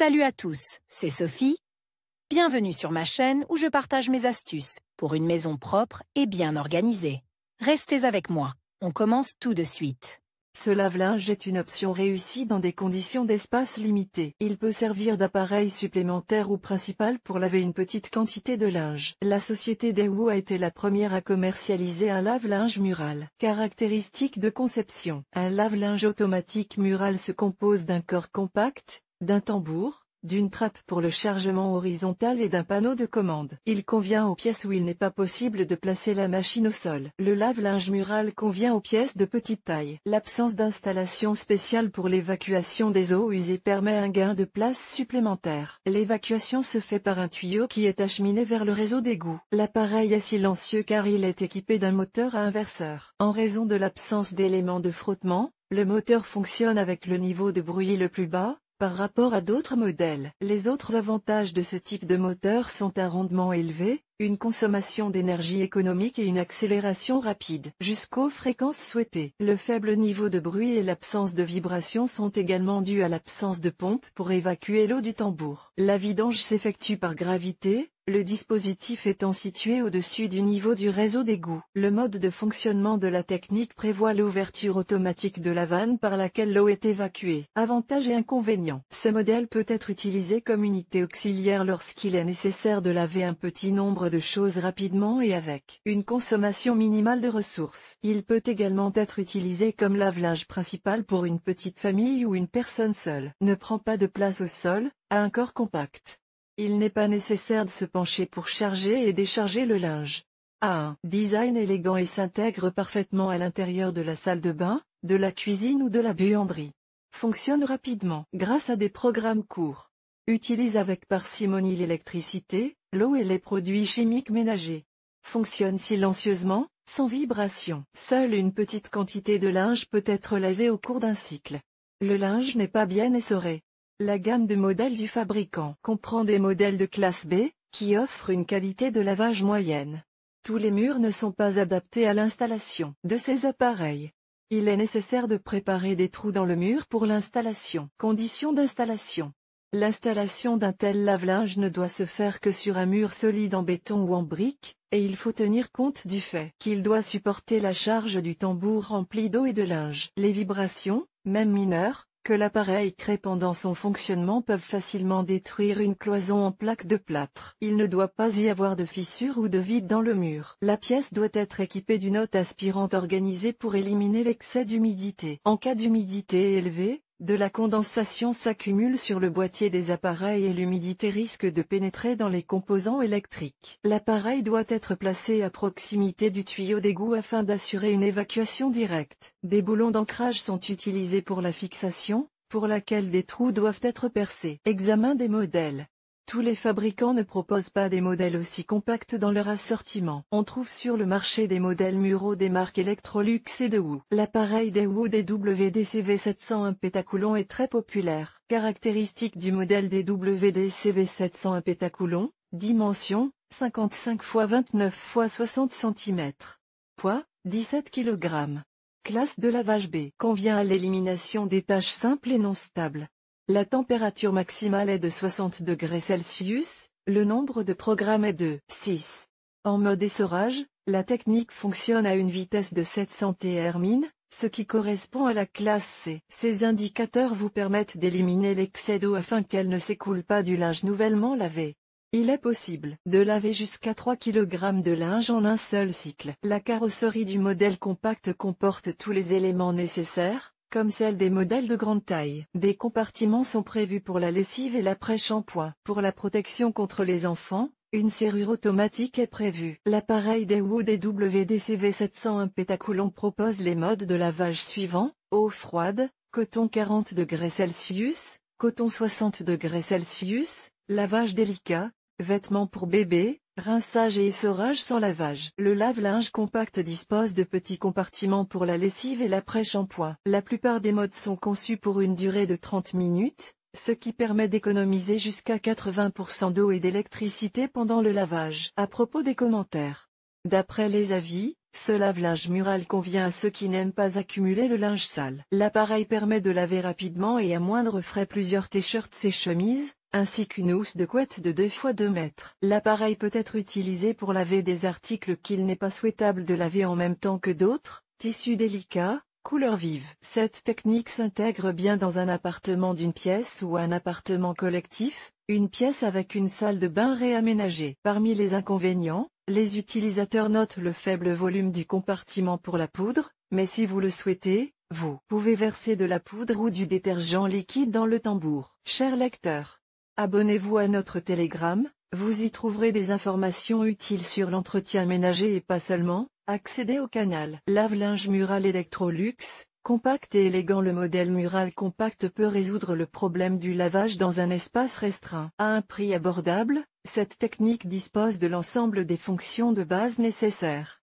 Salut à tous, c'est Sophie. Bienvenue sur ma chaîne où je partage mes astuces pour une maison propre et bien organisée. Restez avec moi, on commence tout de suite. Ce lave-linge est une option réussie dans des conditions d'espace limitées. Il peut servir d'appareil supplémentaire ou principal pour laver une petite quantité de linge. La société Daewoo a été la première à commercialiser un lave-linge mural. Caractéristiques de conception. Un lave-linge automatique mural se compose d'un corps compact, d'un tambour, d'une trappe pour le chargement horizontal et d'un panneau de commande. Il convient aux pièces où il n'est pas possible de placer la machine au sol. Le lave-linge mural convient aux pièces de petite taille. L'absence d'installation spéciale pour l'évacuation des eaux usées permet un gain de place supplémentaire. L'évacuation se fait par un tuyau qui est acheminé vers le réseau d'égout. L'appareil est silencieux car il est équipé d'un moteur à inverseur. En raison de l'absence d'éléments de frottement, le moteur fonctionne avec le niveau de bruit le plus bas, par rapport à d'autres modèles. Les autres avantages de ce type de moteur sont un rendement élevé, une consommation d'énergie économique et une accélération rapide, jusqu'aux fréquences souhaitées. Le faible niveau de bruit et l'absence de vibration sont également dus à l'absence de pompe pour évacuer l'eau du tambour. La vidange s'effectue par gravité, le dispositif étant situé au-dessus du niveau du réseau d'égout. Le mode de fonctionnement de la technique prévoit l'ouverture automatique de la vanne par laquelle l'eau est évacuée. Avantages et inconvénients. Ce modèle peut être utilisé comme unité auxiliaire lorsqu'il est nécessaire de laver un petit nombre de choses rapidement et avec une consommation minimale de ressources. Il peut également être utilisé comme lave-linge principal pour une petite famille ou une personne seule. Ne prend pas de place au sol, a un corps compact. Il n'est pas nécessaire de se pencher pour charger et décharger le linge. A un design élégant et s'intègre parfaitement à l'intérieur de la salle de bain, de la cuisine ou de la buanderie. Fonctionne rapidement grâce à des programmes courts. Utilise avec parcimonie l'électricité, l'eau et les produits chimiques ménagers. Fonctionne silencieusement, sans vibration. Seule une petite quantité de linge peut être lavée au cours d'un cycle. Le linge n'est pas bien essoré. La gamme de modèles du fabricant comprend des modèles de classe B, qui offrent une qualité de lavage moyenne. Tous les murs ne sont pas adaptés à l'installation de ces appareils. Il est nécessaire de préparer des trous dans le mur pour l'installation. Conditions d'installation. L'installation d'un tel lave-linge ne doit se faire que sur un mur solide en béton ou en briques, et il faut tenir compte du fait qu'il doit supporter la charge du tambour rempli d'eau et de linge. Les vibrations, même mineures, que l'appareil crée pendant son fonctionnement peuvent facilement détruire une cloison en plaque de plâtre. Il ne doit pas y avoir de fissure ou de vide dans le mur. La pièce doit être équipée d'une hotte aspirante organisée pour éliminer l'excès d'humidité. En cas d'humidité élevée, de la condensation s'accumule sur le boîtier des appareils et l'humidité risque de pénétrer dans les composants électriques. L'appareil doit être placé à proximité du tuyau d'égout afin d'assurer une évacuation directe. Des boulons d'ancrage sont utilisés pour la fixation, pour laquelle des trous doivent être percés. Examen des modèles. Tous les fabricants ne proposent pas des modèles aussi compacts dans leur assortiment. On trouve sur le marché des modèles muraux des marques Electrolux et Daewoo. L'appareil Daewoo DWD-CV 701 pétacoulons est très populaire. Caractéristiques du modèle DWD-CV 701 pétacoulons, dimension, 55 x 29 x 60 cm. Poids, 17 kg. Classe de lavage B. Convient à l'élimination des taches simples et non stables. La température maximale est de 60 degrés Celsius, le nombre de programmes est de 6. En mode essorage, la technique fonctionne à une vitesse de 700 Thermin, ce qui correspond à la classe C. Ces indicateurs vous permettent d'éliminer l'excès d'eau afin qu'elle ne s'écoule pas du linge nouvellement lavé. Il est possible de laver jusqu'à 3 kg de linge en un seul cycle. La carrosserie du modèle compact comporte tous les éléments nécessaires, comme celle des modèles de grande taille. Des compartiments sont prévus pour la lessive et l'après-shampoing. Pour la protection contre les enfants, une serrure automatique est prévue. L'appareil Daewoo DWD-CV 701 pétacoulons propose les modes de lavage suivants: eau froide, coton 40 degrés Celsius, coton 60 degrés Celsius, lavage délicat, vêtements pour bébé, rinçage et essorage sans lavage. Le lave-linge compact dispose de petits compartiments pour la lessive et l'après-shampoing. La plupart des modes sont conçus pour une durée de 30 minutes, ce qui permet d'économiser jusqu'à 80% d'eau et d'électricité pendant le lavage. À propos des commentaires. D'après les avis, Ce lave-linge mural convient à ceux qui n'aiment pas accumuler le linge sale. L'appareil permet de laver rapidement et à moindre frais plusieurs t-shirts et chemises, ainsi qu'une housse de couette de 2 x 2 mètres. L'appareil peut être utilisé pour laver des articles qu'il n'est pas souhaitable de laver en même temps que d'autres, tissus délicats, couleurs vives. Cette technique s'intègre bien dans un appartement d'une pièce ou un appartement collectif, une pièce avec une salle de bain réaménagée. Parmi les inconvénients, les utilisateurs notent le faible volume du compartiment pour la poudre, mais si vous le souhaitez, vous pouvez verser de la poudre ou du détergent liquide dans le tambour. Chers lecteurs, abonnez-vous à notre Telegram, vous y trouverez des informations utiles sur l'entretien ménager et pas seulement. Accédez au canal. Lave-linge mural Electrolux, compact et élégant. Le modèle mural compact peut résoudre le problème du lavage dans un espace restreint. À un prix abordable, cette technique dispose de l'ensemble des fonctions de base nécessaires.